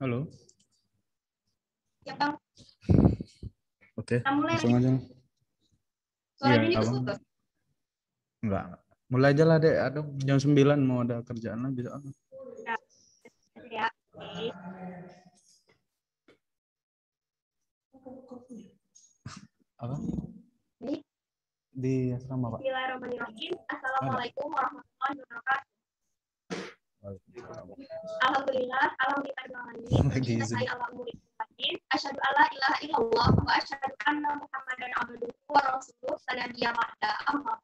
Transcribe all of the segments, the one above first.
Halo. Ya, Bang. Oke, Kita mulai langsung aja. aja. Suara Iya, Juni Bang. putus. Enggak. Mulai aja lah, Dek. Aduh, jam 9 mau ada kerjaan lagi. Ya, ya. Oke. Apa? Ini Di asrama, Pak. Bismillahirrahmanirrahim. Ada. Assalamualaikum warahmatullahi wabarakatuh. Alhamdulillah, Lagi izin. Asyhadu alla ilaha illallah wa asyhadu anna Muhammadan abduhu wa rasuluh sanadiyya ba'da amma.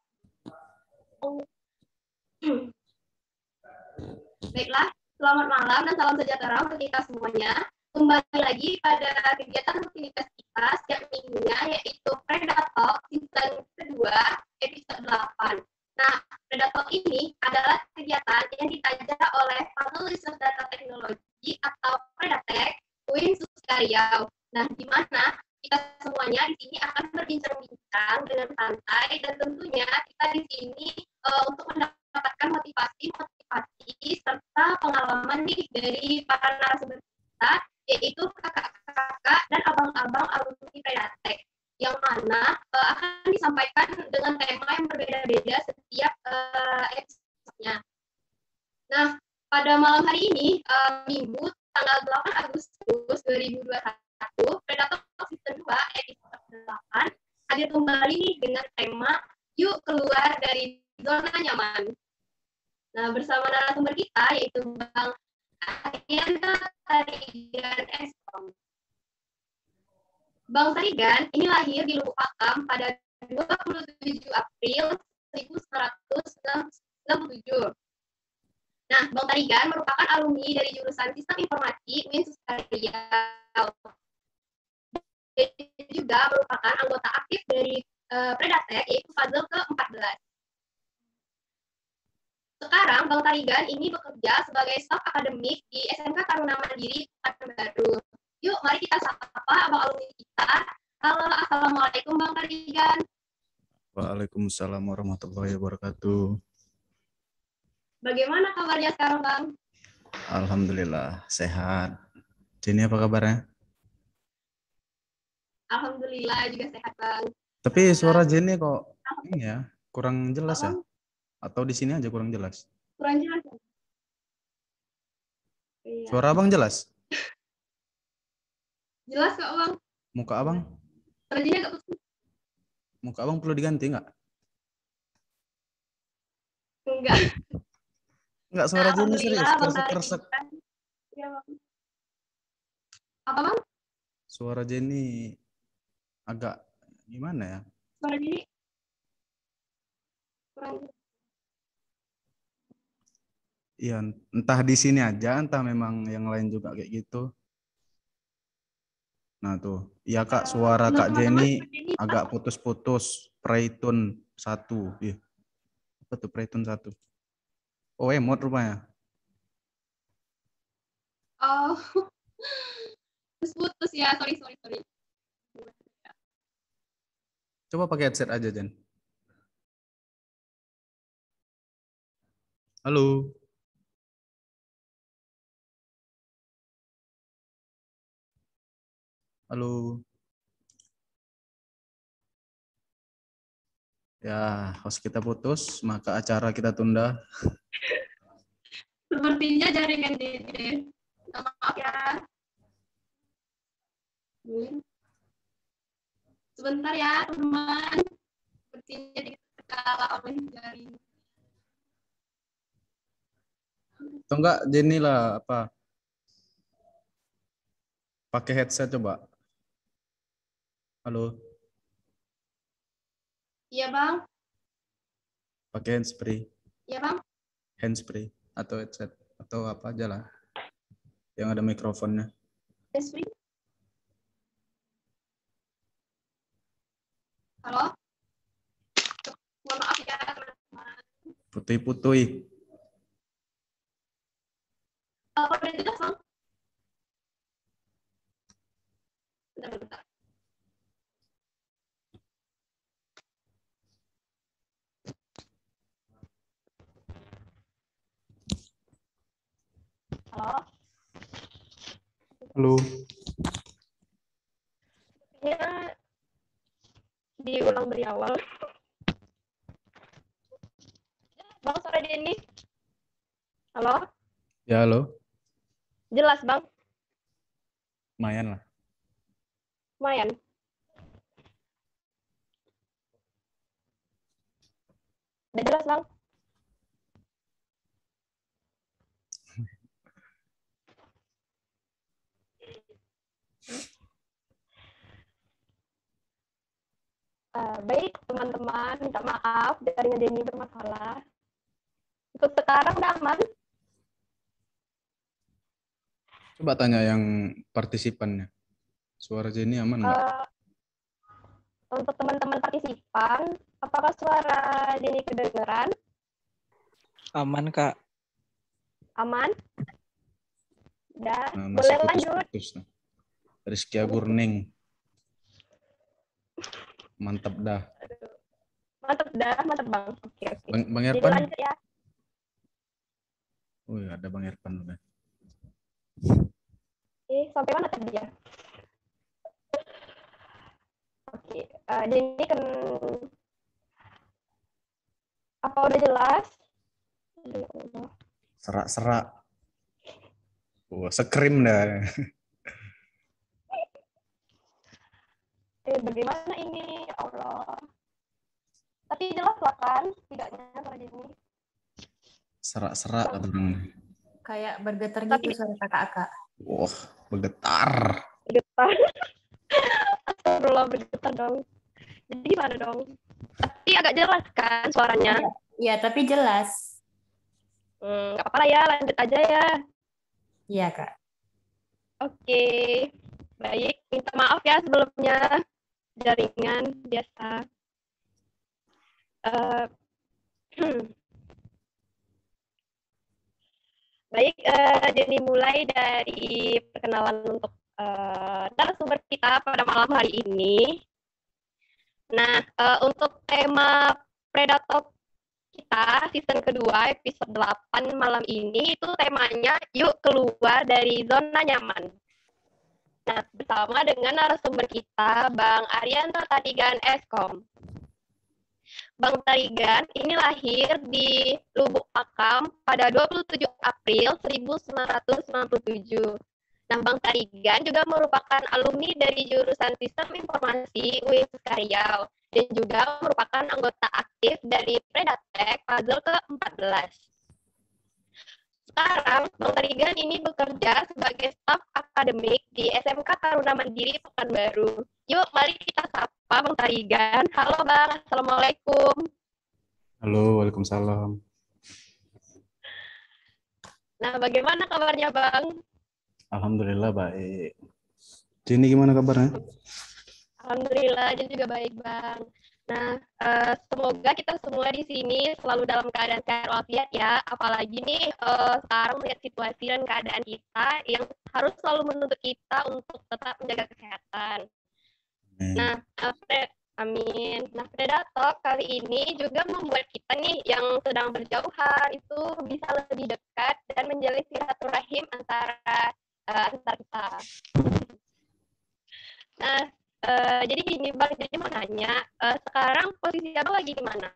Baiklah, selamat malam dan salam sejahtera untuk kita semuanya. Kembali lagi pada kegiatan rutinitas kita setiap minggunya, yaitu Predator season kedua episode 8. Nah, Predator ini adalah kegiatan yang ditaja oleh Panel Riset Data Teknologi atau Predatek UIN Suskaria. Nah, di mana kita semuanya di sini akan berbincang-bincang dengan santai dan tentunya kita di sini untuk mendapatkan motivasi serta pengalaman nih dari para narasumber kita, yaitu kakak-kakak dan abang-abang alumni Predatek, yang mana akan disampaikan dengan tema yang berbeda-beda setiap episode-nya. Nah, pada malam hari ini, Minggu tanggal 8 Agustus 2021, Predator Season 2 episode 8 hadir kembali nih dengan tema Yuk Keluar dari Zona Nyaman. Nah, bersama narasumber kita yaitu Bang Ariana Tarigan Eskom. Bang Tarigan ini lahir di Lubuk Pakam pada 27 April 1997. Nah, Bang Tarigan merupakan alumni dari jurusan Sistem Informasi UIN Suskaria. Dia juga merupakan anggota aktif dari Predatek, yaitu Puzzle ke-14. Sekarang Bang Tarigan ini bekerja sebagai staf akademik di SMK Taruna Mandiri Pekanbaru. Yuk, mari kita sapa abang alumni kita. Halo, assalamualaikum Bang Tarigan. Waalaikumsalam warahmatullahi wabarakatuh. Bagaimana kabarnya sekarang, Bang? Alhamdulillah sehat. Jenny apa kabarnya? Alhamdulillah juga sehat, Bang. Tapi suara Jenny kok ini ya kurang jelas ya? Bang, Atau di sini aja kurang jelas? kurang jelas. Iya. Suara abang jelas? Jelas kok, Bang. Muka abang? Suaranya nggak putus. Muka abang perlu diganti nggak? Enggak. Nggak, suara Jenny serius, Bang kersek-kersek. Iya, Bang. Apa, Bang? Suara Jenny agak gimana ya? Suara gini kurang. Iya, entah di sini aja, entah memang yang lain juga kayak gitu. Nah tuh, iya Kak, suara Kak Jenny agak putus-putus. Praytune 1. Iya. Apa tuh Praytune 1? Oh, emot rupanya. Oh, putus ya. Sorry. Coba pakai headset aja, Jen. Halo. Halo. Ya, host kita putus, maka acara kita tunda. Sepertinya jaringan Dede. Maaf ya. Sebentar ya, teman. Sepertinya dikala oleh jaringan. Atau enggak, Jenny lah, apa? Pakai headset coba. Halo. Iya, Bang. Pakai handsfree. Iya, Bang. Handsfree atau headset atau apa aja lah yang ada mikrofonnya. Desri. Halo. Mohon maaf ya, teman-teman. Putih-putih. Kalau udah jelas, Bang. Bentar. Halo. Halo. Ya, diulang dari awal. Bang, suara Denny. Halo? Ya, halo. Jelas, Bang? Lumayan lah. Lumayan. Udah jelas, Bang? Baik, teman-teman. Minta maaf jaringan Denny bermasalah. Untuk sekarang udah aman? Coba tanya yang partisipannya. Suara Jenny aman nggak? Eh, untuk teman-teman partisipan, apakah suara Denny kedengeran? Aman, Kak. Aman? Udah, Nah, masih boleh lanjut. putus-putus. Nah. Rizky Agurning. Mantap dah. Mantap dah, mantap Bang. Oke, oke. Bang Jadi Irfan? lanjut ya. Oh ya, ada Bang Irfan udah. Sampai mana tadi ya? Oke, jadi ini kan apa udah jelas? Ya Allah. Serak-serak. Wah, sekrim dah. Bagaimana ini? Ya Allah. Tapi jelas lah kan, tidaknya kalau ini. Serak-serak kata orang. Kayak bergetar Tapi- gitu suara kakak-kakak. Wah, bergetar. Bergetar. Astagfirullah, bergetar dong. Jadi gimana dong? Tapi agak jelas kan suaranya? Iya, tapi jelas. Nggak apa-apa lah ya, lanjut aja ya. Iya, Kak. Oke, baik. Minta maaf ya sebelumnya. Jaringan biasa. Eh, Baik, jadi mulai dari perkenalan untuk narasumber kita pada malam hari ini. Nah, untuk tema Predator kita season kedua episode 8 malam ini itu temanya yuk keluar dari zona nyaman. Nah, bersama dengan narasumber kita Bang Arianto Tatigan Eskom. Bang Tarigan ini lahir di Lubuk Pakam pada 27 April 1997. Nah, Bang Tarigan juga merupakan alumni dari jurusan Sistem Informasi UIN Riau dan juga merupakan anggota aktif dari Predatek Puzzle ke-14. Sekarang, Bang Tarigan ini bekerja sebagai staf akademik di SMK Taruna Mandiri Pekanbaru. Yuk, mari kita sapa Bang Tarigan. Halo Bang, Assalamualaikum. Halo, waalaikumsalam. Nah, bagaimana kabarnya Bang? Alhamdulillah baik. Jenny gimana kabarnya? Alhamdulillah, jadi juga baik Bang. Nah, semoga kita semua di sini selalu dalam keadaan sehat walafiat ya. Apalagi nih sekarang melihat situasi dan keadaan kita yang harus selalu menuntut kita untuk tetap menjaga kesehatan. Nah, amin. Nah, Predator kali ini juga membuat kita nih yang sedang berjauhan itu bisa lebih dekat dan menjalin silaturahim antara kita. Nah, jadi gini Bang, jadi mau nanya, sekarang posisi Abang lagi di mana?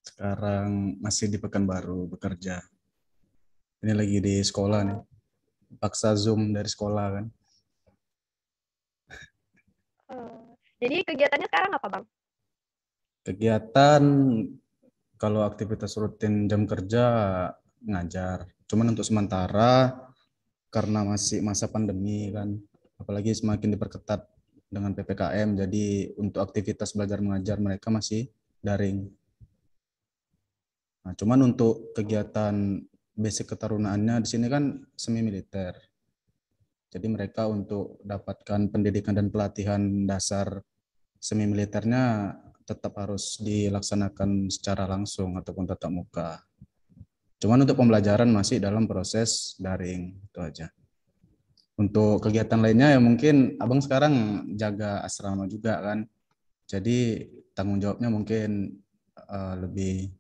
Sekarang masih di Pekanbaru bekerja. Ini lagi di sekolah nih. Paksa Zoom dari sekolah kan. Jadi kegiatannya sekarang apa Bang? Kegiatan kalau aktivitas rutin jam kerja ngajar. Cuman untuk sementara karena masih masa pandemi kan, apalagi semakin diperketat dengan PPKM, jadi untuk aktivitas belajar mengajar mereka masih daring. Nah, cuman untuk kegiatan basic ketarunaannya di sini kan semi militer. Jadi mereka untuk dapatkan pendidikan dan pelatihan dasar semi militernya tetap harus dilaksanakan secara langsung ataupun tatap muka. Cuman untuk pembelajaran masih dalam proses daring, itu aja. Untuk kegiatan lainnya ya mungkin abang sekarang jaga asrama juga kan. Jadi tanggung jawabnya mungkin lebih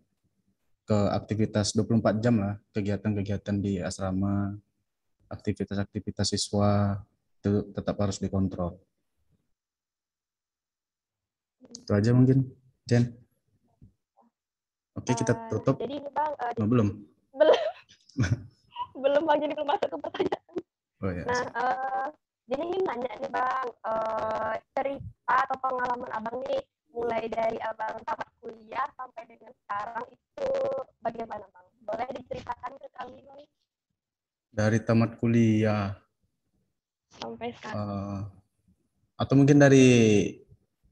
ke aktivitas 24 jam lah, kegiatan-kegiatan di asrama aktivitas-aktivitas siswa itu tetap harus dikontrol. Itu aja mungkin, Jen. Oke, kita tutup. Jadi ini Bang, Oh, belum? belum Bang, jadi belum masuk ke pertanyaan. Oh ya. Nah, jadi ini nanya nih Bang, cerita atau pengalaman Abang nih, mulai dari Abang tamat kuliah sampai dengan sekarang itu bagaimana Bang? Boleh diceritakan ke kami Bang? Dari tamat kuliah Sampai sekarang. atau mungkin dari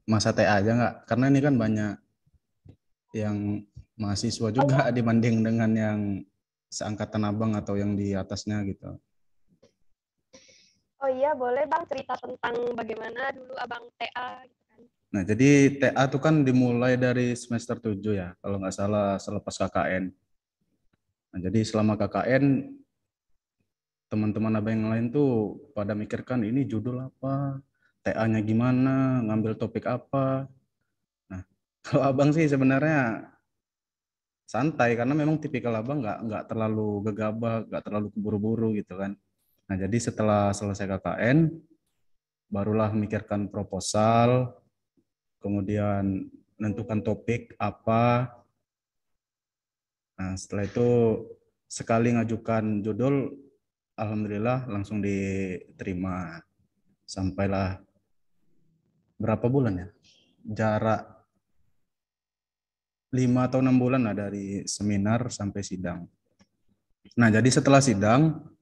masa TA aja nggak? Karena ini kan banyak yang mahasiswa juga dibanding dengan yang seangkatan Abang atau yang di atasnya gitu. Oh iya, boleh Bang cerita tentang bagaimana dulu Abang TA gitu kan. Nah, jadi TA itu kan dimulai dari semester 7 ya, kalau nggak salah selepas KKN. Nah, jadi selama KKN, teman-teman Abang yang lain tuh pada mikirkan ini judul apa, TA-nya gimana, ngambil topik apa. Nah, kalau Abang sih sebenarnya santai, karena memang tipikal Abang nggak terlalu gegabah, nggak terlalu keburu-buru gitu kan. Nah, jadi setelah selesai KKN, barulah memikirkan proposal, kemudian menentukan topik apa. Nah, setelah itu sekali ngajukan judul, alhamdulillah langsung diterima. Sampailah berapa bulan ya? Jarak 5 atau 6 bulan lah dari seminar sampai sidang. Nah, jadi setelah sidang,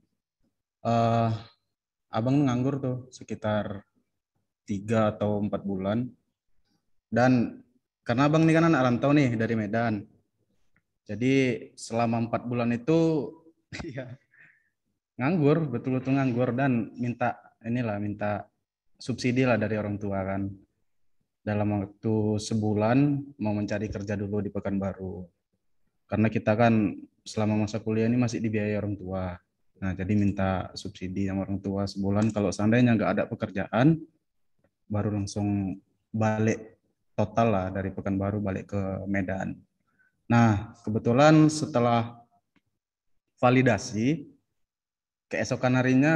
Abang nganggur tuh sekitar 3 atau 4 bulan. Dan karena Abang ini kan anak rantau nih dari Medan. Jadi selama 4 bulan itu ya, nganggur, betul-betul nganggur, dan minta subsidi lah dari orang tua kan. Dalam waktu sebulan mau mencari kerja dulu di Pekanbaru. Karena kita kan selama masa kuliah ini masih dibiayai orang tua. Nah, jadi minta subsidi sama orang tua sebulan. Kalau seandainya nggak ada pekerjaan, baru langsung balik total lah dari Pekanbaru balik ke Medan. Nah, kebetulan setelah validasi, keesokan harinya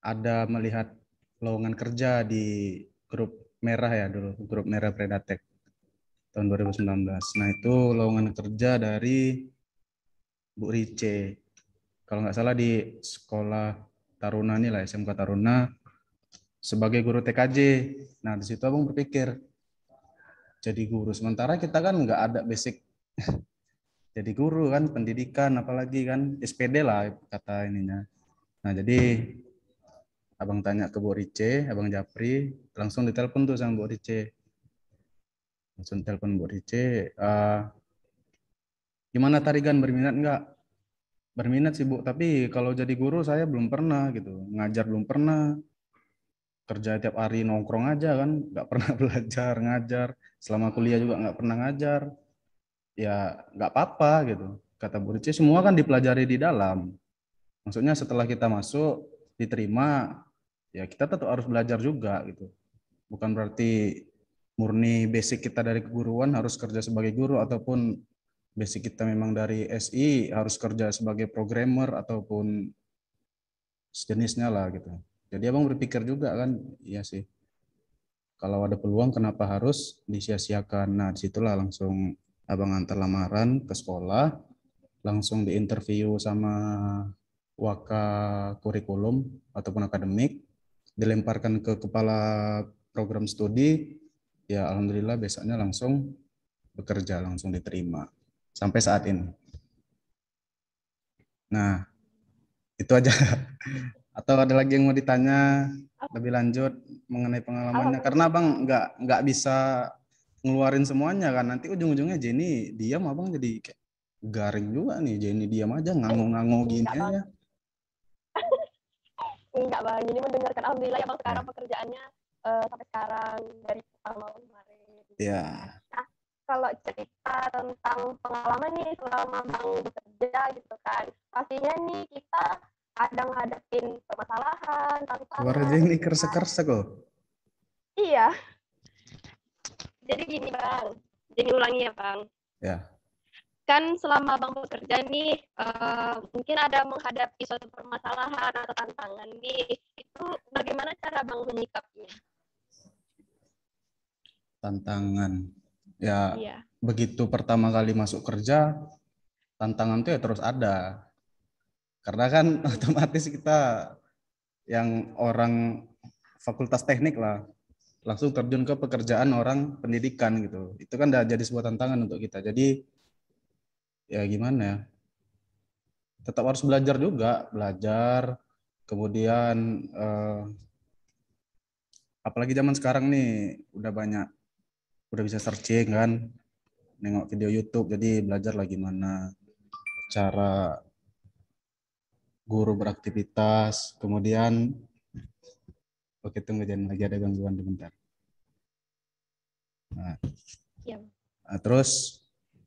ada melihat lowongan kerja di grup merah ya dulu, grup merah Predatek tahun 2019. Nah, itu lowongan kerja dari Bu Rice. Kalau nggak salah di sekolah Taruna nih lah, SMK Taruna, sebagai guru TKJ. Nah, di situ Abang berpikir, jadi guru. Sementara kita kan nggak ada basic jadi guru kan, pendidikan, apalagi kan SPD lah kata ininya. Nah, jadi Abang tanya ke Bu Rice, Abang Japri, langsung ditelepon tuh sama Bu Rice. Langsung telepon Bu Rice, gimana Tarigan, berminat nggak? Berminat sih Bu, tapi kalau jadi guru saya belum pernah gitu, ngajar belum pernah, kerja tiap hari nongkrong aja kan, nggak pernah belajar ngajar, selama kuliah juga nggak pernah ngajar, ya nggak apa-apa gitu. Kata Bu Rice, semua kan dipelajari di dalam. Maksudnya setelah kita masuk, diterima, ya kita tetap harus belajar juga gitu. Bukan berarti murni basic kita dari keguruan harus kerja sebagai guru, ataupun basic kita memang dari SI harus kerja sebagai programmer ataupun sejenisnya lah gitu. Jadi Abang berpikir juga kan, iya sih. Kalau ada peluang kenapa harus disia-siakan. Nah, disitulah langsung Abang antar lamaran ke sekolah, langsung diinterview sama waka kurikulum ataupun akademik, dilemparkan ke kepala program studi, ya alhamdulillah besoknya langsung bekerja, langsung diterima sampai saat ini. Nah, itu aja. Atau ada lagi yang mau ditanya lebih lanjut mengenai pengalamannya? Karena Abang nggak bisa ngeluarin semuanya kan, nanti ujung-ujungnya Jenny diam, Abang jadi kayak garing juga nih. Jenny diam aja, ngangu-ngangu gini aja. Enggak Bang, jadi mendengarkan alhamdulillah ya Bang sekarang pekerjaannya sampai sekarang dari tahun kemarin. Ya. Nah, kalau cerita tentang pengalaman nih selama Bang bekerja gitu kan, pastinya nih kita ada ngadepin permasalahan, tantangan. Suara Jenny kersek-kersek loh. Iya. Jadi gini Bang, jadi ulangi ya Bang. Ya. kan selama Bang bekerja nih, mungkin ada menghadapi suatu permasalahan atau tantangan nih, itu bagaimana cara Bang menyikapinya? Tantangan. Ya, Iya. begitu pertama kali masuk kerja, tantangan itu ya terus ada. Karena kan otomatis kita yang orang fakultas teknik lah, langsung terjun ke pekerjaan orang pendidikan gitu. Itu kan udah jadi sebuah tantangan untuk kita. Jadi ya gimana ya? Tetap harus belajar juga, belajar. Kemudian apalagi zaman sekarang nih udah bisa searching kan, nengok video YouTube. Jadi belajar lah gimana cara guru beraktivitas. Kemudian oke, tunggu, jangan lagi ada gangguan bentar. Nah, Iya. terus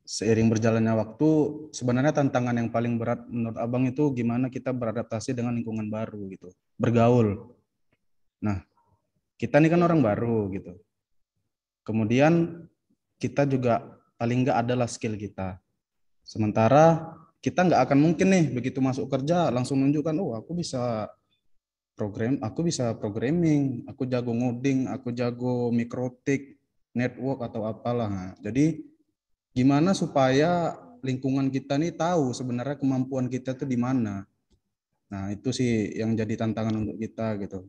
seiring berjalannya waktu, sebenarnya tantangan yang paling berat menurut Abang itu gimana kita beradaptasi dengan lingkungan baru gitu, bergaul. Nah, kita ini kan orang baru gitu. Kemudian kita juga paling nggak adalah skill kita. Sementara kita nggak akan mungkin nih begitu masuk kerja langsung nunjukkan, oh aku bisa programming, aku jago ngoding, aku jago mikrotik, network atau apalah. Nah, jadi gimana supaya lingkungan kita nih tahu sebenarnya kemampuan kita tuh di mana. Nah, itu sih yang jadi tantangan untuk kita gitu.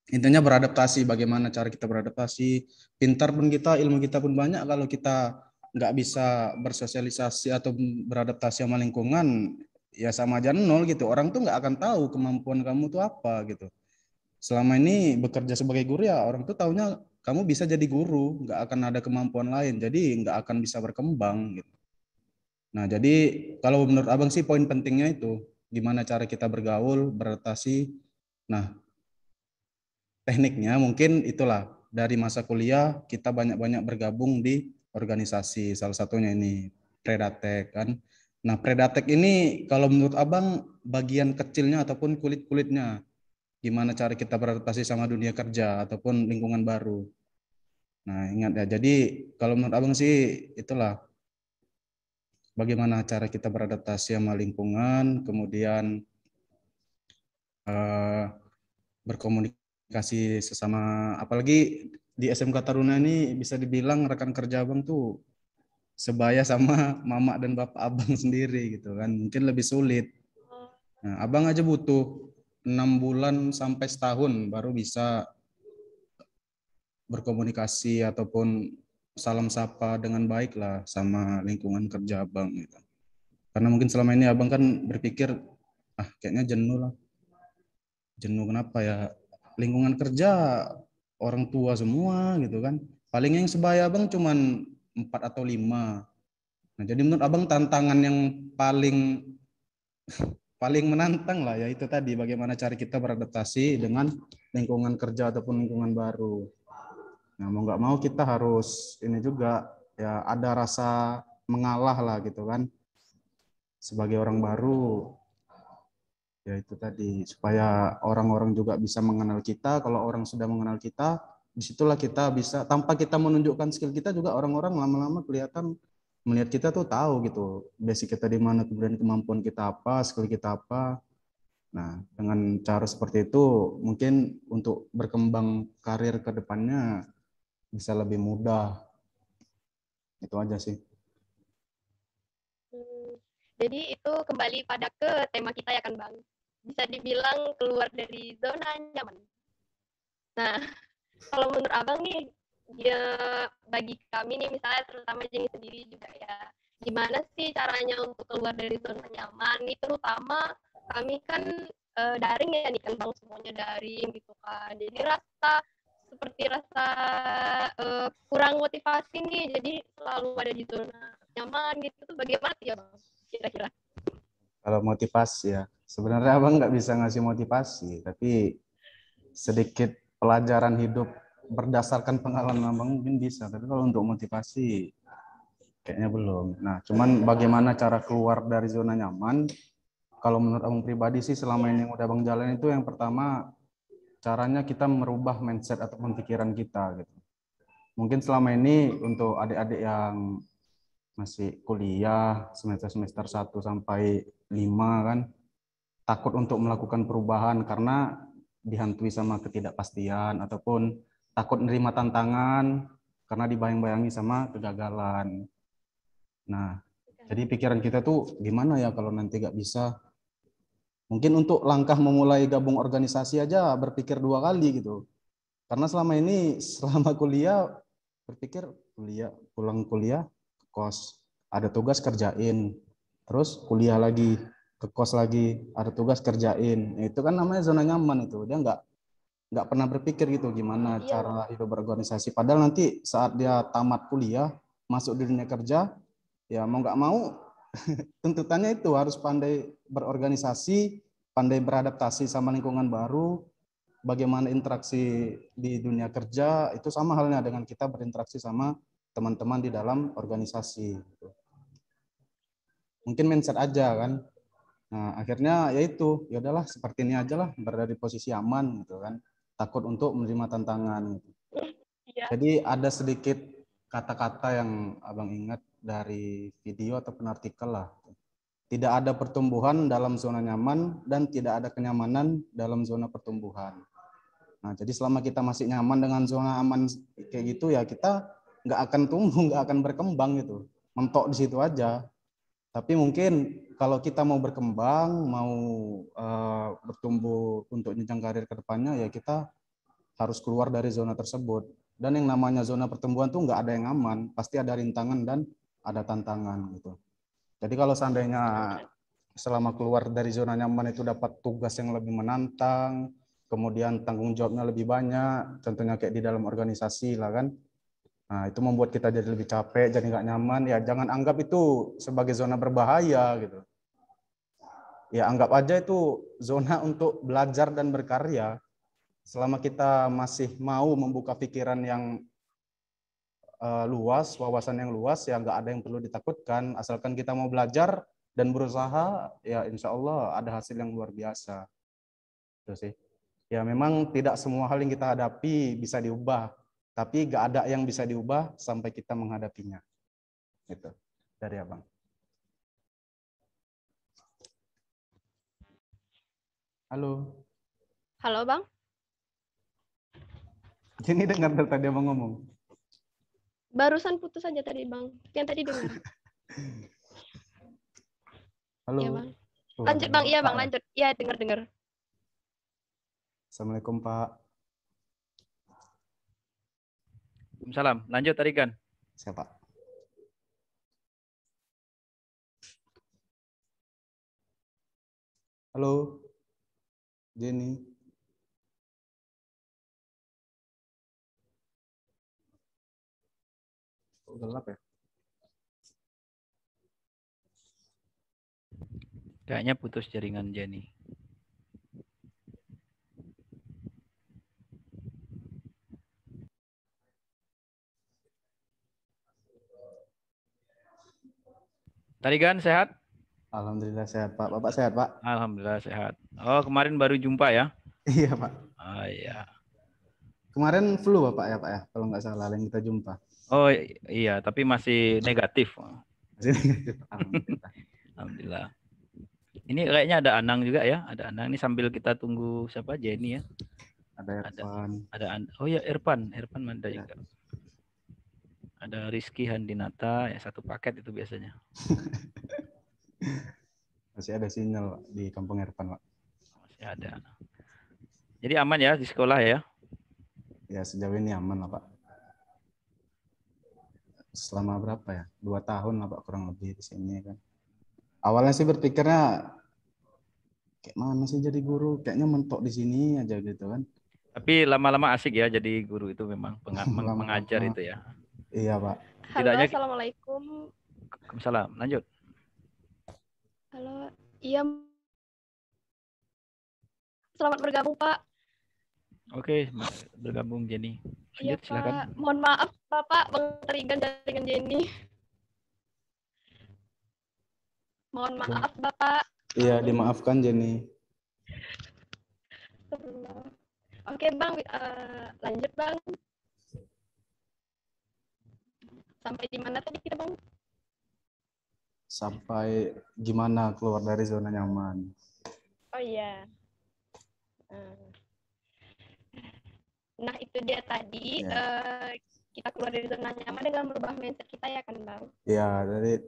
Intinya beradaptasi, bagaimana cara kita beradaptasi. Pintar pun kita, ilmu kita pun banyak, kalau kita nggak bisa bersosialisasi atau beradaptasi sama lingkungan, ya sama aja nol gitu. Orang tuh nggak akan tahu kemampuan kamu tuh apa gitu. Selama ini bekerja sebagai guru ya orang tuh taunya kamu bisa jadi guru, nggak akan ada kemampuan lain, jadi nggak akan bisa berkembang gitu. Nah, jadi kalau menurut Abang sih poin pentingnya itu gimana cara kita bergaul, beradaptasi. Nah, tekniknya mungkin itulah dari masa kuliah kita banyak-banyak bergabung di organisasi, salah satunya ini Predatek kan. Nah, Predatek ini kalau menurut Abang bagian kecilnya ataupun kulit-kulitnya gimana cara kita beradaptasi sama dunia kerja ataupun lingkungan baru. Nah, ingat ya, jadi kalau menurut Abang sih itulah bagaimana cara kita beradaptasi sama lingkungan, kemudian berkomunikasi sesama, apalagi di SMK Taruna ini bisa dibilang rekan kerja Abang tuh sebaya sama mama dan bapak Abang sendiri gitu kan, mungkin lebih sulit. Nah, Abang aja butuh 6 bulan sampai setahun baru bisa berkomunikasi ataupun salam sapa dengan baik lah sama lingkungan kerja Abang gitu. Karena mungkin selama ini Abang kan berpikir, kayaknya jenuh lah. Jenuh kenapa ya? Lingkungan kerja orang tua semua gitu kan. Paling yang sebaya Abang cuman 4 atau 5. Nah, jadi menurut Abang tantangan yang paling paling menantang lah ya itu tadi, bagaimana cara kita beradaptasi dengan lingkungan kerja ataupun lingkungan baru. Nah, mau nggak mau kita harus ini juga ya, ada rasa mengalah lah gitu kan sebagai orang baru. Ya itu tadi, supaya orang-orang juga bisa mengenal kita. Kalau orang sudah mengenal kita, disitulah kita bisa, tanpa kita menunjukkan skill kita juga, orang-orang lama-lama kelihatan melihat kita tuh tahu gitu basic kita di mana, kemudian kemampuan kita apa, skill kita apa. Nah, dengan cara seperti itu mungkin untuk berkembang karir ke depannya bisa lebih mudah. Itu aja sih. Jadi itu kembali pada ke tema kita ya kan Bang. Bisa dibilang keluar dari zona nyaman. Nah, kalau menurut Abang nih, ya bagi kami nih misalnya terutama Jenny sendiri juga ya, gimana sih caranya untuk keluar dari zona nyaman nih, terutama kami kan daring ya nih kan Bang, semuanya daring gitu kan. Jadi seperti rasa kurang motivasi nih, jadi selalu ada di zona nyaman gitu tuh, bagaimana sih ya Bang kira-kira? Kalau motivasi ya, sebenarnya Abang nggak bisa ngasih motivasi, tapi sedikit pelajaran hidup berdasarkan pengalaman Abang mungkin bisa. Tapi kalau untuk motivasi kayaknya belum. Nah, cuman bagaimana cara keluar dari zona nyaman? Kalau menurut Abang pribadi sih selama ini yang udah Abang jalan itu, yang pertama caranya kita merubah mindset ataupun pikiran kita gitu. Mungkin selama ini untuk adik-adik yang masih kuliah semester 1 sampai 5 kan, takut untuk melakukan perubahan karena dihantui sama ketidakpastian ataupun takut menerima tantangan karena dibayang-bayangi sama kegagalan. Nah, jadi pikiran kita tuh gimana ya kalau nanti gak bisa. Mungkin untuk langkah memulai gabung organisasi aja berpikir 2 kali gitu. Karena selama ini, selama kuliah, berpikir kuliah, pulang kuliah, ke kos, ada tugas kerjain, terus kuliah lagi, ke kos lagi, ada tugas kerjain. Itu kan namanya zona nyaman itu. Dia nggak pernah berpikir gitu gimana cara hidup berorganisasi. Padahal nanti saat dia tamat kuliah, masuk di dunia kerja, ya mau nggak mau tuntutannya itu harus pandai berorganisasi, pandai beradaptasi sama lingkungan baru, bagaimana interaksi di dunia kerja, itu sama halnya dengan kita berinteraksi sama teman-teman di dalam organisasi. Mungkin mindset aja kan. Nah, akhirnya ya itu, ya udahlah seperti ini aja lah, berada di posisi aman gitu kan. Takut untuk menerima tantangan gitu. Jadi ada sedikit kata-kata yang Abang ingat dari video ataupun artikel lah. Tidak ada pertumbuhan dalam zona nyaman dan tidak ada kenyamanan dalam zona pertumbuhan. Nah, jadi selama kita masih nyaman dengan zona aman kayak gitu ya kita nggak akan tumbuh, nggak akan berkembang gitu. Mentok di situ aja. Tapi mungkin kalau kita mau berkembang, mau bertumbuh untuk jenjang karir ke depannya, ya kita harus keluar dari zona tersebut. Dan yang namanya zona pertumbuhan tuh nggak ada yang aman, pasti ada rintangan dan ada tantangan gitu. Jadi kalau seandainya selama keluar dari zona nyaman itu dapat tugas yang lebih menantang, kemudian tanggung jawabnya lebih banyak, contohnya kayak di dalam organisasi lah kan. Nah, itu membuat kita jadi lebih capek, jadi nggak nyaman. Ya jangan anggap itu sebagai zona berbahaya gitu. Ya anggap aja itu zona untuk belajar dan berkarya. Selama kita masih mau membuka pikiran yang luas, wawasan yang luas, ya nggak ada yang perlu ditakutkan. Asalkan kita mau belajar dan berusaha, ya insya Allah ada hasil yang luar biasa. Itu sih. Ya memang tidak semua hal yang kita hadapi bisa diubah, tapi nggak ada yang bisa diubah sampai kita menghadapinya. Itu dari Abang. Halo. Halo, Bang. Jadi dengar dari tadi Abang ngomong. Barusan putus aja tadi, Bang. Yang tadi dengar. Halo. Iya, Bang. Lanjut, Bang. Iya, Bang. Lanjut. Iya, dengar-dengar. Assalamualaikum, Pak. Waalaikumsalam. Lanjut tadi kan. Siapa? Halo. Jenny. Gelap ya? Kayaknya putus jaringan Jenny. Tadi kan sehat? Alhamdulillah sehat, Pak. Bapak sehat, Pak? Alhamdulillah sehat. Oh, kemarin baru jumpa ya? Iya, Pak. Oh iya. Kemarin flu Bapak ya, Pak ya? Kalau nggak salah yang kita jumpa. Oh iya, tapi masih negatif. Alhamdulillah. Alhamdulillah. Ini kayaknya ada Anang juga ya, ada Anang. Ini sambil kita tunggu siapa Jenny ya. Ada Irfan. Oh ya Irfan mana Ya. juga. Ada Rizky Handinata, ya satu paket itu biasanya. Masih ada sinyal Pak, di Kampung Irfan, Pak. Masih ada. Jadi aman ya di sekolah ya? Ya sejauh ini aman lah Pak. Selama berapa ya? 2 tahun lah Pak kurang lebih di sini kan. Awalnya sih berpikirnya kayak mana sih jadi guru? Kayaknya mentok di sini aja gitu kan. Tapi lama-lama asik ya jadi guru itu memang mengajar itu ya. Iya Pak. Halo, Assalamualaikum. Waalaikumsalam. Lanjut. Halo, iya. Selamat bergabung, Pak. Oke, bergabung Jenny. Iya, Lanjut, silakan. Pak. Mohon maaf, Bapak, Bang Terigan jaringan Jenny. Mohon maaf, Bapak. Iya, dimaafkan Jenny. Oke, Bang. Lanjut, Bang. Sampai di mana tadi kita, Bang? sampai gimana keluar dari zona nyaman. Oh iya. Nah, itu dia tadi kita keluar dari zona nyaman dengan merubah mindset kita ya kan, Bang? Ya, jadi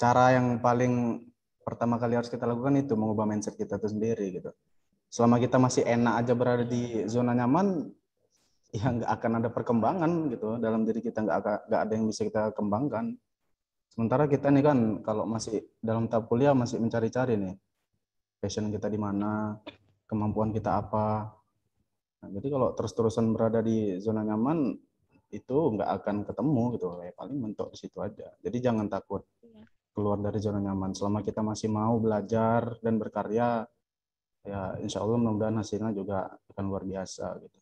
cara yang paling pertama kali harus kita lakukan itu mengubah mindset kita itu sendiri gitu. Selama kita masih enak aja berada di zona nyaman, ya nggak akan ada perkembangan gitu dalam diri kita, nggak ada yang bisa kita kembangkan. Sementara kita nih kan kalau masih dalam tahap kuliah masih mencari-cari nih passion kita di mana, kemampuan kita apa. Nah, jadi kalau terus-terusan berada di zona nyaman itu nggak akan ketemu gitu, ya paling mentok di situ aja. Jadi jangan takut keluar dari zona nyaman. Selama kita masih mau belajar dan berkarya, ya insya Allah mudah-mudahan hasilnya juga akan luar biasa gitu.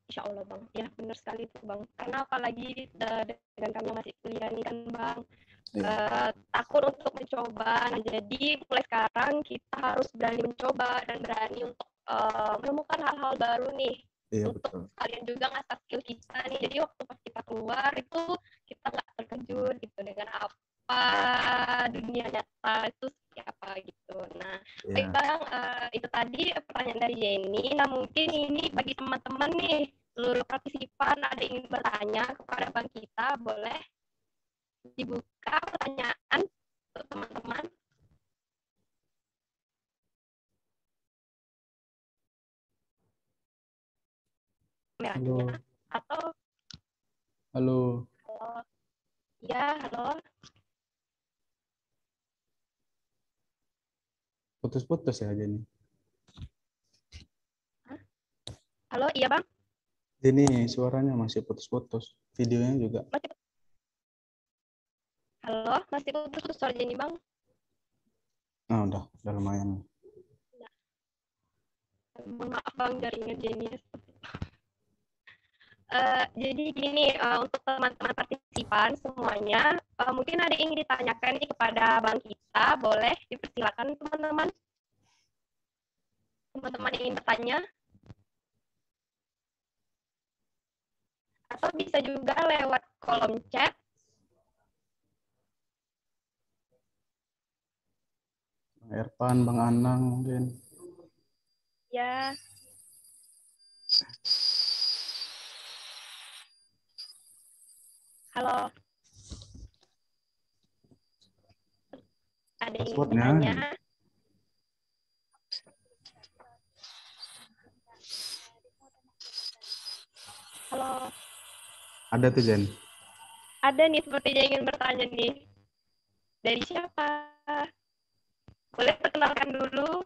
Insya Allah, Bang. Ya, benar sekali itu, Bang. Karena apalagi dengan kami masih kuliah nih kan, Bang. Takut untuk mencoba. Nah, jadi mulai sekarang kita harus berani mencoba dan berani untuk menemukan hal-hal baru nih. Iya, untuk betul. kalian juga ngasah skill kita nih. Jadi waktu pas kita keluar itu kita nggak terkejut gitu dengan apa dunia nyata itu seperti apa gitu. Nah, baik Bang, itu tadi pertanyaan dari Jenny. Nah, mungkin ini bagi teman-teman nih, seluruh partisipan ada yang ingin bertanya kepada Bang kita, boleh dibuka pertanyaan untuk teman-teman. Halo. Atau Halo. halo. Ya, halo. Putus-putus ya Jenny. Halo, iya Bang. Jenny suaranya masih putus-putus, videonya juga. Halo, masih putus suara Jenny Bang? Nah, udah lumayan. Mohon maaf Bang, jaringan Jenny. Jadi gini, untuk teman-teman partisipan semuanya, mungkin ada yang ingin ditanyakan nih kepada Bang kita, boleh dipersilakan teman-teman. Teman-teman ingin bertanya. Atau bisa juga lewat kolom chat. Bang Erpan, Bang Anang mungkin. Ya. Halo. Ada yang ingin bertanya? Halo. Ada tuh Jen. Ada nih sepertinya ingin bertanya nih. Dari siapa? Boleh perkenalkan dulu?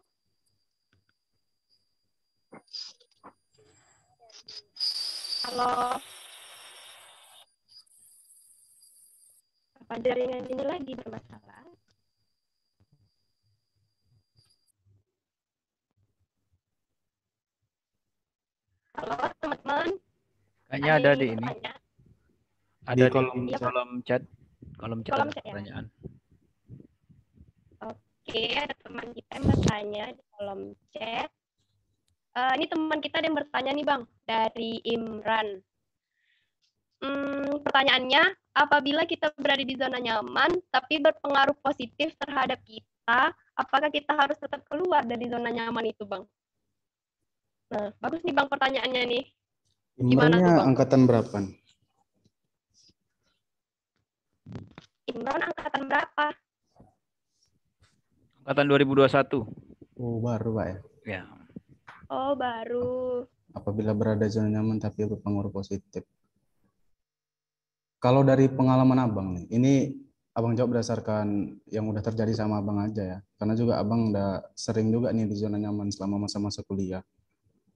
Halo. Apa jaringan ini lagi bermasalah? Halo teman-teman. Kayaknya ada di ini. Ada di kolom chat. Kolom chat ada pertanyaan. Oke, ada teman kita yang bertanya di kolom chat. Ini teman kita yang bertanya nih Bang, dari Imran. Pertanyaannya, apabila kita berada di zona nyaman, tapi berpengaruh positif terhadap kita, apakah kita harus tetap keluar dari zona nyaman itu, Bang? Nah, bagus nih Bang pertanyaannya nih. Gimana tuh, Bang? Angkatan berapa? Imran angkatan berapa? Angkatan 2021. Oh, baru Pak ya? Ya. Oh, baru. Apabila berada zona nyaman tapi berpengaruh positif. Kalau dari pengalaman Abang nih, ini Abang jawab berdasarkan yang udah terjadi sama Abang aja ya. Karena juga Abang udah sering juga nih di zona nyaman selama masa-masa kuliah.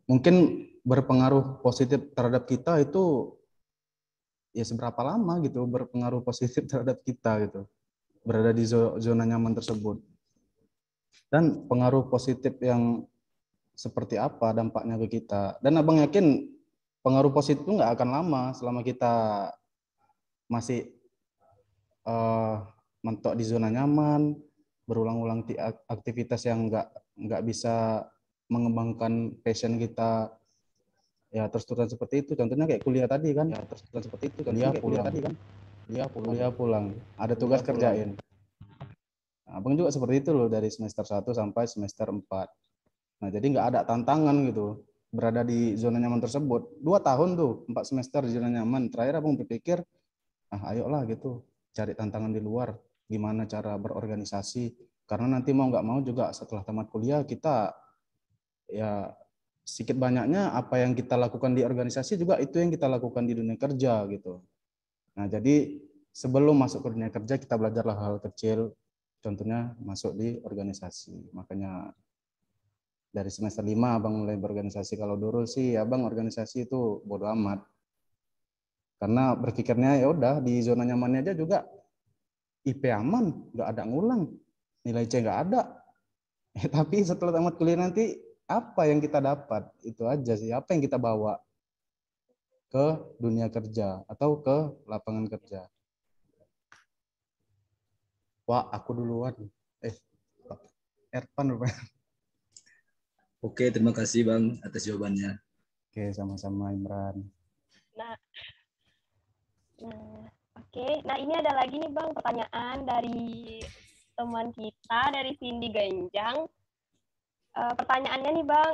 Mungkin berpengaruh positif terhadap kita itu ya seberapa lama gitu berpengaruh positif terhadap kita gitu. Berada di zona nyaman tersebut. Dan pengaruh positif yang seperti apa dampaknya ke kita. Dan Abang yakin pengaruh positif itu nggak akan lama selama kita masih mentok di zona nyaman, berulang-ulang aktivitas yang nggak bisa mengembangkan passion kita, ya terus-terusan seperti itu. Contohnya kayak kuliah tadi kan, ya terus-terusan seperti itu. Kuliah tadi kan, Kuliah pulang. Ada tugas kerjain. Nah, abang juga seperti itu loh dari semester 1 sampai semester 4. Nah, jadi nggak ada tantangan gitu. Berada di zona nyaman tersebut. 2 tahun tuh, 4 semester di zona nyaman. Terakhir abang berpikir, ayolah gitu, cari tantangan di luar. Gimana cara berorganisasi. Karena nanti mau nggak mau juga setelah tamat kuliah, kita ya sedikit banyaknya apa yang kita lakukan di organisasi juga itu yang kita lakukan di dunia kerja gitu. Nah, jadi sebelum masuk ke dunia kerja kita belajarlah hal kecil, contohnya masuk di organisasi. Makanya dari semester 5 abang mulai berorganisasi. Kalau dulu sih abang organisasi itu bodo amat. Karena berpikirnya ya udah di zona nyamannya aja juga IP aman, nggak ada ngulang, nilai C nggak ada. Tapi setelah tamat kuliah nanti apa yang kita dapat itu aja sih, apa yang kita bawa ke dunia kerja atau ke lapangan kerja. Wah, aku duluan. Erpan rupanya. Oke, terima kasih Bang atas jawabannya. Oke, sama-sama Imran. Nah, oke. Nah, ini ada lagi nih Bang pertanyaan dari teman kita dari Cindy Ganjang. Pertanyaannya nih Bang,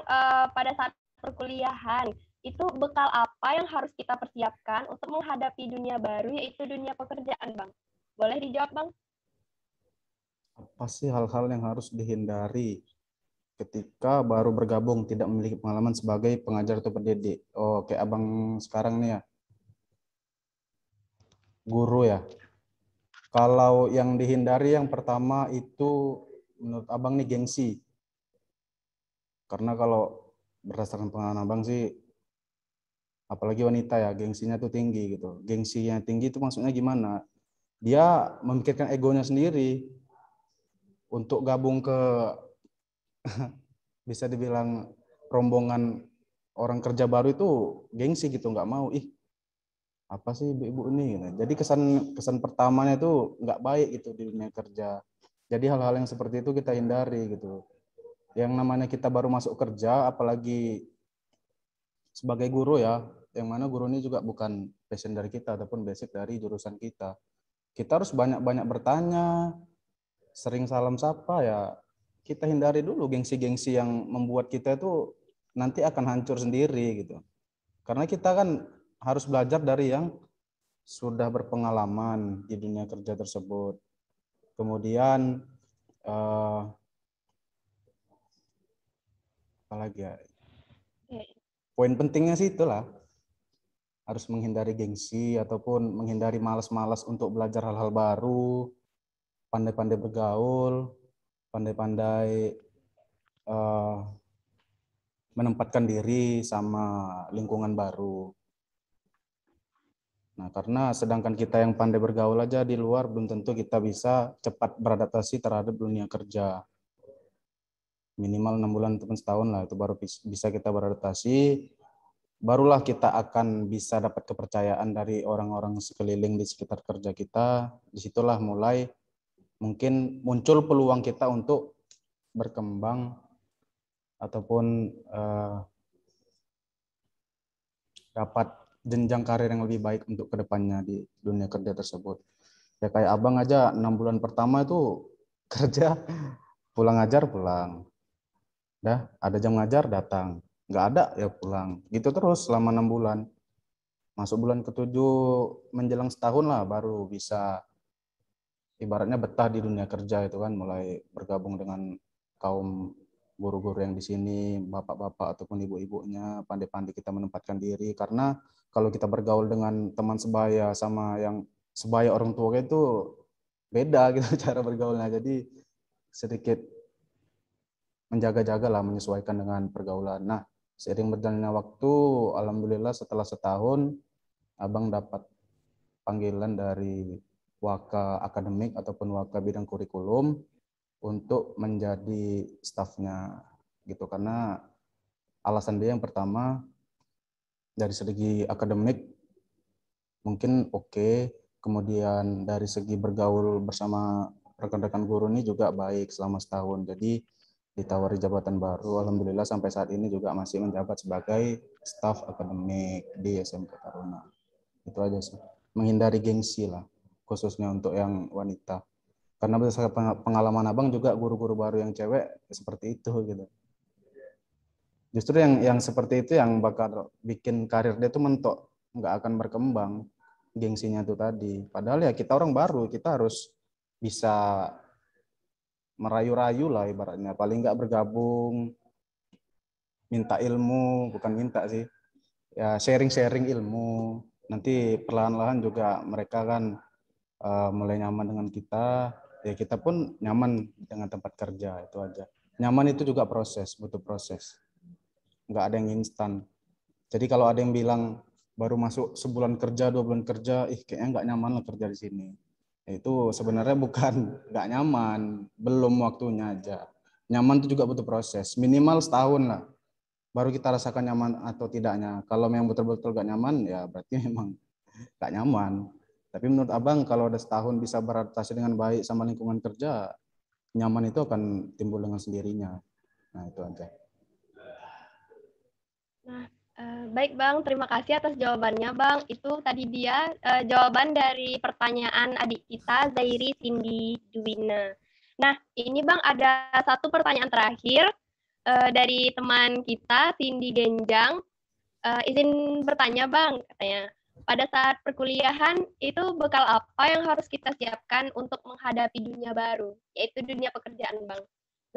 pada saat perkuliahan itu bekal apa yang harus kita persiapkan untuk menghadapi dunia baru yaitu dunia pekerjaan Bang? Boleh dijawab Bang? Apa sih hal-hal yang harus dihindari ketika baru bergabung tidak memiliki pengalaman sebagai pengajar atau pendidik? Oh, kayak abang sekarang nih ya, guru ya. Kalau yang dihindari yang pertama itu menurut abang nih gengsi. Karena kalau berdasarkan pengalaman abang sih, apalagi wanita ya, gengsinya tuh tinggi gitu. Gengsinya tinggi itu maksudnya gimana? Dia memikirkan egonya sendiri untuk gabung ke bisa dibilang rombongan orang kerja baru itu gengsi gitu, nggak mau. Apa sih ibu-ibu ini gitu. Jadi kesan pertamanya itu nggak baik gitu di dunia kerja. Jadi hal-hal yang seperti itu kita hindari gitu. Yang namanya kita baru masuk kerja, apalagi sebagai guru ya, yang mana guru ini juga bukan passion dari kita ataupun basic dari jurusan kita. Kita harus banyak-banyak bertanya, sering salam sapa ya. Kita hindari dulu gengsi-gengsi yang membuat kita itu nanti akan hancur sendiri gitu. Karena kita kan harus belajar dari yang sudah berpengalaman di dunia kerja tersebut. Kemudian apa lagi ya? Poin pentingnya sih itulah, harus menghindari gengsi ataupun menghindari malas-malas untuk belajar hal-hal baru, pandai-pandai bergaul, pandai-pandai menempatkan diri sama lingkungan baru. Nah, karena sedangkan kita yang pandai bergaul aja di luar, belum tentu kita bisa cepat beradaptasi terhadap dunia kerja. Minimal 6 bulan ataupun setahun lah, itu baru bisa kita beradaptasi. Barulah kita akan bisa dapat kepercayaan dari orang-orang sekeliling di sekitar kerja kita. Disitulah mulai mungkin muncul peluang kita untuk berkembang ataupun dapat jenjang karir yang lebih baik untuk kedepannya di dunia kerja tersebut. Ya kayak abang aja 6 bulan pertama itu kerja, pulang ngajar pulang. Dah, ada jam ngajar datang. Nggak ada ya pulang. Gitu terus selama 6 bulan. Masuk bulan ke-7 menjelang setahun lah baru bisa ibaratnya betah di dunia kerja itu kan, mulai bergabung dengan kaum guru-guru yang di sini, bapak-bapak ataupun ibu-ibunya, pandai-pandai kita menempatkan diri. Karena kalau kita bergaul dengan teman sebaya sama yang sebaya orang tua itu beda gitu cara bergaulnya. Jadi sedikit menjaga-jaga lah, menyesuaikan dengan pergaulan. Nah, seiring berjalannya waktu, alhamdulillah setelah setahun, abang dapat panggilan dari Waka Akademik ataupun Waka bidang kurikulum untuk menjadi stafnya gitu. Karena alasan dia yang pertama dari segi akademik mungkin oke, kemudian dari segi bergaul bersama rekan-rekan guru ini juga baik selama setahun. Jadi ditawari jabatan baru, alhamdulillah sampai saat ini juga masih menjabat sebagai staf akademik di SMK Taruna. Itu aja sih, menghindari gengsi lah. khususnya untuk yang wanita. Karena berdasarkan pengalaman abang juga guru-guru baru yang cewek seperti itu gitu. Justru yang seperti itu yang bakal bikin karir dia tuh mentok, nggak akan berkembang, gengsinya tuh tadi. Padahal ya kita orang baru, kita harus bisa merayu-rayu lah ibaratnya, paling nggak bergabung, minta ilmu, bukan minta sih, ya sharing-sharing ilmu. Nanti perlahan-lahan juga mereka kan mulai nyaman dengan kita, ya kita pun nyaman dengan tempat kerja, itu aja. Nyaman itu juga proses, butuh proses. Nggak ada yang instan. Jadi kalau ada yang bilang baru masuk sebulan kerja, 2 bulan kerja, kayaknya nggak nyaman lah kerja di sini. Itu sebenarnya bukan nggak nyaman, belum waktunya aja. Nyaman itu juga butuh proses, minimal setahun lah. Baru kita rasakan nyaman atau tidaknya. Kalau memang betul-betul nggak nyaman, ya berarti memang nggak nyaman. Tapi menurut abang kalau udah setahun bisa beradaptasi dengan baik sama lingkungan kerja, nyaman itu akan timbul dengan sendirinya. Nah itu aja. Nah, baik Bang, terima kasih atas jawabannya Bang. Itu tadi dia jawaban dari pertanyaan adik kita, Zairi Cindy Duwina. Nah, ini Bang ada satu pertanyaan terakhir dari teman kita, Cindy Genjang. Izin bertanya Bang, katanya. Pada saat perkuliahan, itu bekal apa yang harus kita siapkan untuk menghadapi dunia baru, yaitu dunia pekerjaan Bang.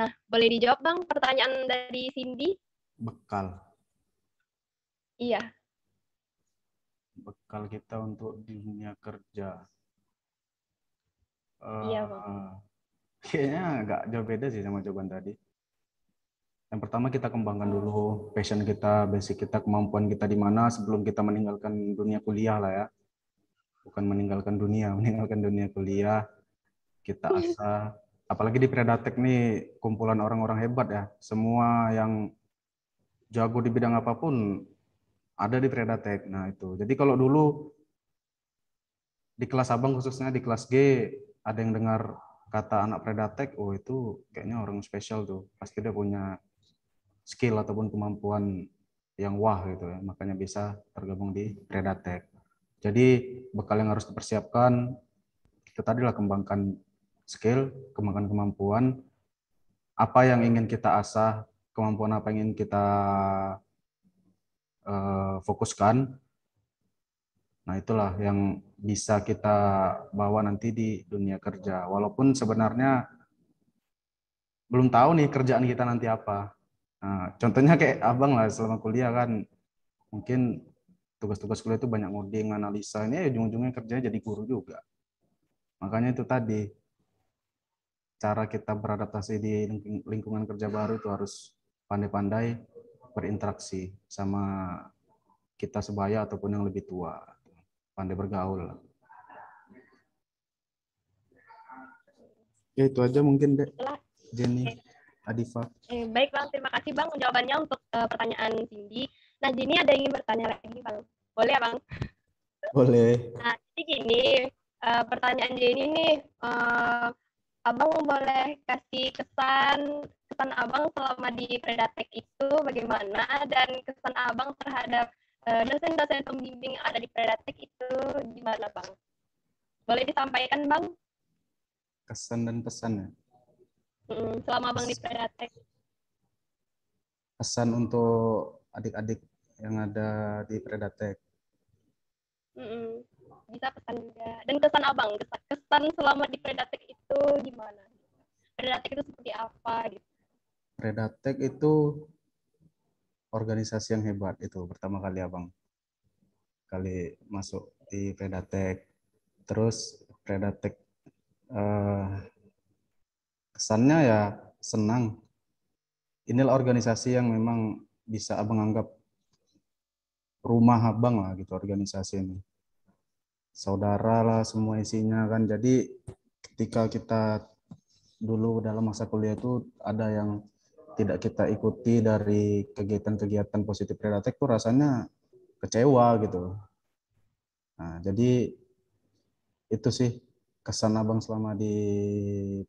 Nah, boleh dijawab Bang pertanyaan dari Cindy? Bekal. Iya. Bekal kita untuk dunia kerja. Iya Bang. Kayaknya agak jauh beda sih sama jawaban tadi. Yang pertama kita kembangkan dulu passion kita, basic kita, kemampuan kita di mana sebelum kita meninggalkan dunia kuliah lah ya. Bukan meninggalkan dunia, meninggalkan dunia kuliah. Kita asah. Apalagi di Predatek nih kumpulan orang-orang hebat ya. Semua yang jago di bidang apapun ada di Predatek. Nah itu. Jadi kalau dulu di kelas abang khususnya di kelas G ada yang dengar kata anak Predatek, oh itu kayaknya orang spesial tuh. Pasti dia punya skill ataupun kemampuan yang wah gitu ya, makanya bisa tergabung di Predatek. Jadi bekal yang harus dipersiapkan itu tadilah kembangkan skill, kembangkan kemampuan, apa yang ingin kita asah, kemampuan apa yang ingin kita fokuskan. Nah itulah yang bisa kita bawa nanti di dunia kerja. Walaupun sebenarnya belum tahu nih kerjaan kita nanti apa. Nah, contohnya kayak abang lah selama kuliah kan mungkin tugas-tugas kuliah itu banyak ngoding, analisa, ini ujung-ujungnya kerjanya jadi guru juga. Makanya itu tadi, cara kita beradaptasi di lingkungan kerja baru itu harus pandai-pandai berinteraksi sama kita sebaya ataupun yang lebih tua. Pandai bergaul. Ya itu aja mungkin deh, Jenny, Adifa. Baik Bang, terima kasih Bang jawabannya untuk pertanyaan Cindy. Nah, Jenny ada yang ingin bertanya lagi Bang. Boleh ya Bang? Boleh. Nah, jadi gini, pertanyaan Jenny nih, Abang boleh kasih kesan Abang selama di Predatek itu bagaimana, dan kesan Abang terhadap dosen-dosen pembimbing yang ada di Predatek itu gimana Bang? Boleh disampaikan Bang? Kesan dan pesan ya? Selama Abang di Predatek. Pesan untuk adik-adik yang ada di Predatek. Bisa pesan juga. Dan kesan Abang, kesan selama di Predatek itu gimana? Predatek itu seperti apa gitu? Predatek itu organisasi yang hebat, itu pertama kali abang kali masuk di Predatek. Terus Predatek kesannya ya senang. Inilah organisasi yang memang bisa abang anggap rumah abang lah gitu, organisasi ini. Saudara lah semua isinya kan. Jadi ketika kita dulu dalam masa kuliah itu ada yang tidak kita ikuti dari kegiatan-kegiatan positif Predatek tuh rasanya kecewa gitu. Nah, jadi itu sih kesan abang selama di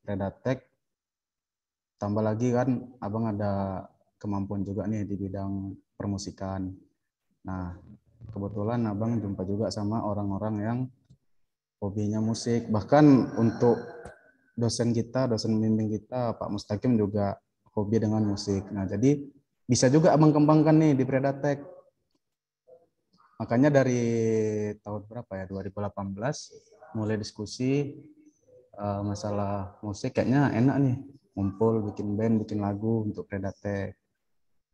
Predatek. Tambah lagi kan abang ada kemampuan juga nih di bidang permusikan. Nah, kebetulan abang jumpa juga sama orang-orang yang hobinya musik. Bahkan untuk dosen pembimbing kita, Pak Mustaqim juga hobi dengan musik. Nah, jadi bisa juga abang kembangkan nih di Predatek. Makanya dari tahun berapa ya, 2018 mulai diskusi masalah musik, kayaknya enak nih ngumpul bikin band, bikin lagu untuk Predatek.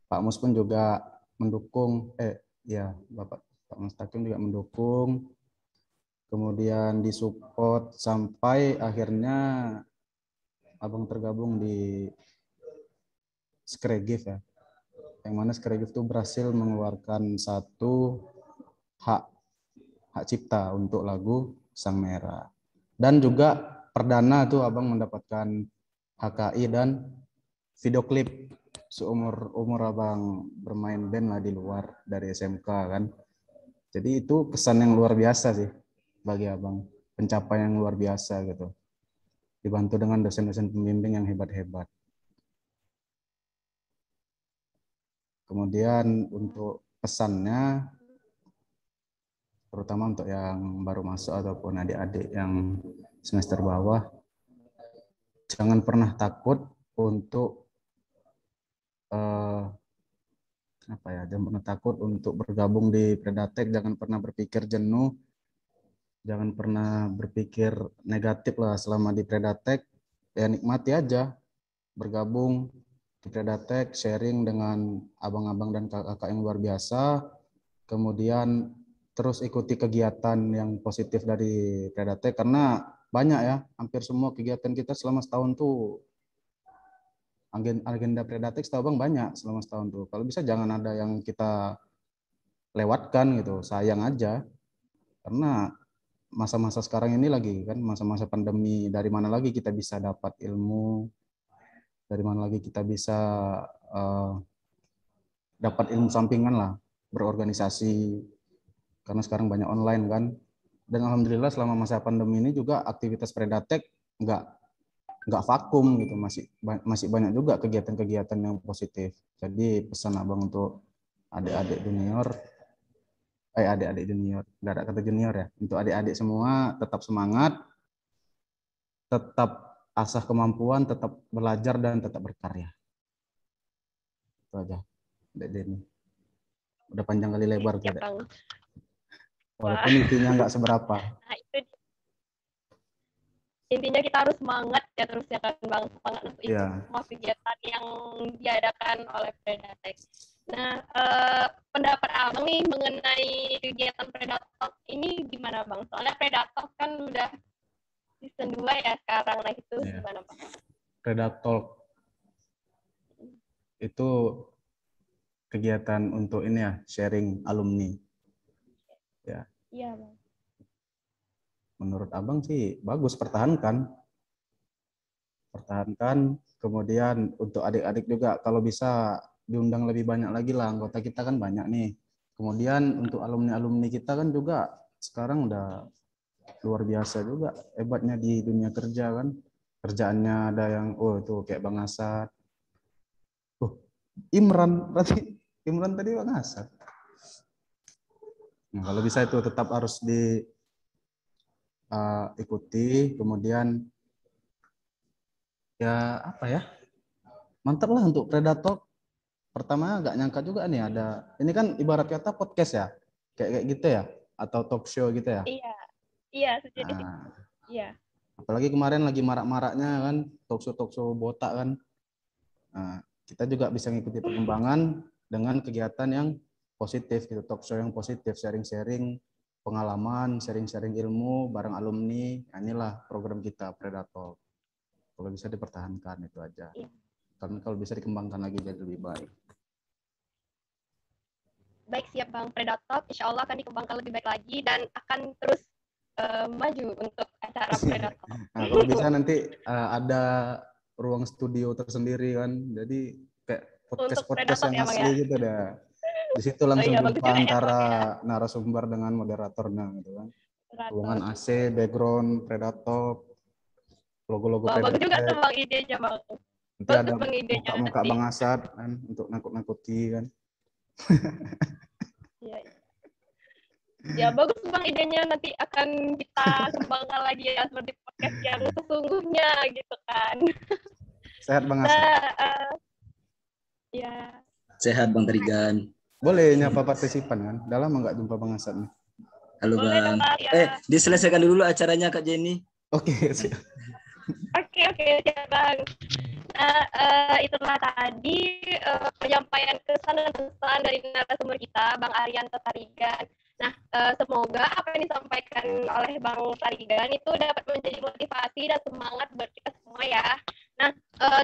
Pak Mus pun juga mendukung, ya Bapak Pak Mustaqim juga mendukung, kemudian disupport sampai akhirnya abang tergabung di Skregif ya, yang mana Skregif itu berhasil mengeluarkan satu hak cipta untuk lagu Sang Merah, dan juga perdana tuh abang mendapatkan HKI dan video klip seumur abang bermain band lah di luar dari SMK kan. Jadi itu kesan yang luar biasa sih bagi abang, pencapaian yang luar biasa gitu, dibantu dengan dosen-dosen pembimbing yang hebat-hebat. Kemudian untuk pesannya, terutama untuk yang baru masuk ataupun adik-adik yang semester bawah, jangan pernah takut untuk jangan pernah takut untuk bergabung di Predatek. Jangan pernah berpikir jenuh, jangan pernah berpikir negatif lah selama di Predatek. Ya nikmati aja bergabung di Predatek, sharing dengan abang-abang dan kakak-kakak yang luar biasa. Kemudian terus ikuti kegiatan yang positif dari Predatek, karena banyak ya, hampir semua kegiatan kita selama setahun tuh, agenda Predatek setahu bang banyak selama setahun tuh. Kalau bisa jangan ada yang kita lewatkan gitu, sayang aja. Karena masa-masa sekarang ini lagi kan masa-masa pandemi, dari mana lagi kita bisa dapat ilmu, dari mana lagi kita bisa dapat ilmu sampingan lah, berorganisasi, karena sekarang banyak online kan. Dan alhamdulillah selama masa pandemi ini juga aktivitas Predatek nggak vakum gitu, masih banyak juga kegiatan-kegiatan yang positif. Jadi pesan abang untuk adik-adik junior, nggak ada kata junior ya, untuk adik-adik semua tetap semangat, tetap asah kemampuan, tetap belajar dan tetap berkarya. Itu aja, Dek Denny. Udah panjang kali lebar tuh, Dek. Walaupun intinya nggak seberapa. Nah, itu intinya kita harus semangat ya terus ya kan bang, semangat untuk ikut semua kegiatan yang diadakan oleh Predatek. Nah, pendapat abang nih mengenai kegiatan Predatok ini gimana bang? Soalnya Predatok kan udah season 2 ya sekarang, nah itu gimana bang? Predatok itu kegiatan untuk ini ya, sharing alumni. Ya. Iya bang. Menurut abang sih bagus, pertahankan. Kemudian untuk adik-adik juga kalau bisa diundang lebih banyak lagi lah, anggota kita kan banyak nih. Kemudian untuk alumni-alumni kita kan juga sekarang udah luar biasa juga hebatnya di dunia kerja kan. Kerjaannya ada yang itu kayak Bang Asad. Imran, berarti Imran tadi Bang Asad. Nah, kalau bisa itu tetap harus ikuti. Kemudian ya apa ya, mantap lah untuk Predatok. Pertama nggak nyangka juga nih ada, ini kan ibarat kata podcast ya, kayak gitu ya, atau talk show gitu ya. Iya setuju. Iya. Apalagi kemarin lagi marak-maraknya kan talk show botak kan. Nah, kita juga bisa ngikuti perkembangan dengan kegiatan yang positif gitu, talk show yang positif, sharing-sharing pengalaman, sharing-sharing ilmu bareng alumni. Nah, inilah program kita Predatok. Kalau bisa dipertahankan itu aja. Karena kalau bisa dikembangkan lagi jadi lebih baik. Baik, siap Bang. Predatok insya Allah akan dikembangkan lebih baik lagi dan akan terus maju untuk acara Predatok. Nah, kalau bisa nanti ada ruang studio tersendiri kan. Jadi kayak podcast yang asli ya? Gitu dah. Di situ langsung jumpa antara narasumber dengan moderatornya gitu kan. Ruangan AC, background Predatok, logo-logo Predatok. Bagus juga tuh Bang idenya Bang. Nanti ada muka-muka Bang Asad kan untuk nakut-nakuti kan. Iya. Ya bagus Bang idenya, nanti akan kita kembangkan lagi ya seperti podcast yang sesungguhnya gitu kan. Sehat Bang Asep. Nah, ya. Sehat Bang Tarigan. Boleh nyapa partisipan kan? Udah lama nggak jumpa Bang Asep nih. Halo Boleh Bang. dong, Bang, ya. Diselesaikan dulu acaranya Kak Jenny. Oke, siap. Oke, ya Bang. Nah, itulah tadi penyampaian kesan dan pesan dari narasumber kita, Bang Arianto Tarigan. Nah, semoga apa yang disampaikan oleh Bang Tarigan itu dapat menjadi motivasi dan semangat buat kita semua ya. Nah,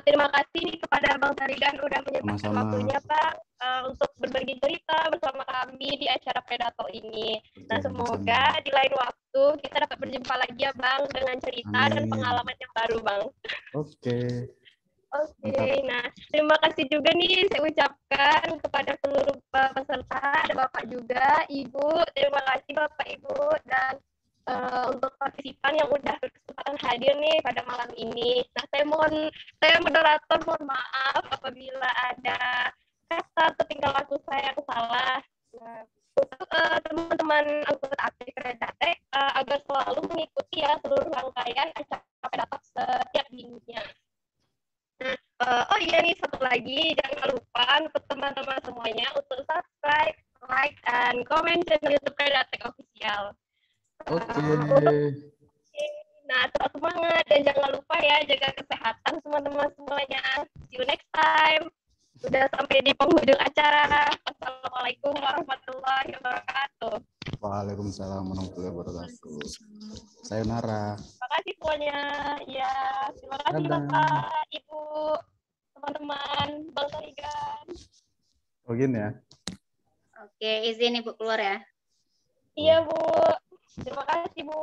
terima kasih nih kepada Bang Tarigan udah menyempatkan waktunya Pak untuk berbagi cerita bersama kami di acara Predato ini. Nah, semoga di lain waktu kita dapat berjumpa lagi ya Bang dengan cerita dan pengalaman yang baru Bang. Oke. Nah terima kasih juga nih saya ucapkan kepada seluruh peserta, ada Bapak juga, Ibu, terima kasih Bapak Ibu, dan untuk partisipan yang udah berkesempatan hadir nih pada malam ini. Nah saya moderator mohon maaf apabila ada kata atau tingkah laku saya yang salah. Nah, untuk teman-teman anggota aktif Predatek agar selalu mengikuti ya seluruh rangkaian acara Predatek setiap minggunya. Oh iya nih satu lagi, jangan lupa untuk teman-teman semuanya untuk subscribe, like, dan komen channel YouTube Predatek Official. Oke. Nah, tetap semangat dan jangan lupa ya jaga kesehatan teman-teman semuanya. See you next time. Sudah sampai di penghujung acara. Wassalamualaikum warahmatullahi wabarakatuh. Waalaikumsalam warahmatullahi wabarakatuh. Sayonara. Terima kasih semuanya. Ya, terima kasih Bapak, Ibu, teman-teman, Bang Tarigan. Oh gini ya. Oke, izin Ibu keluar ya. Iya, Bu. Terima kasih, Bu.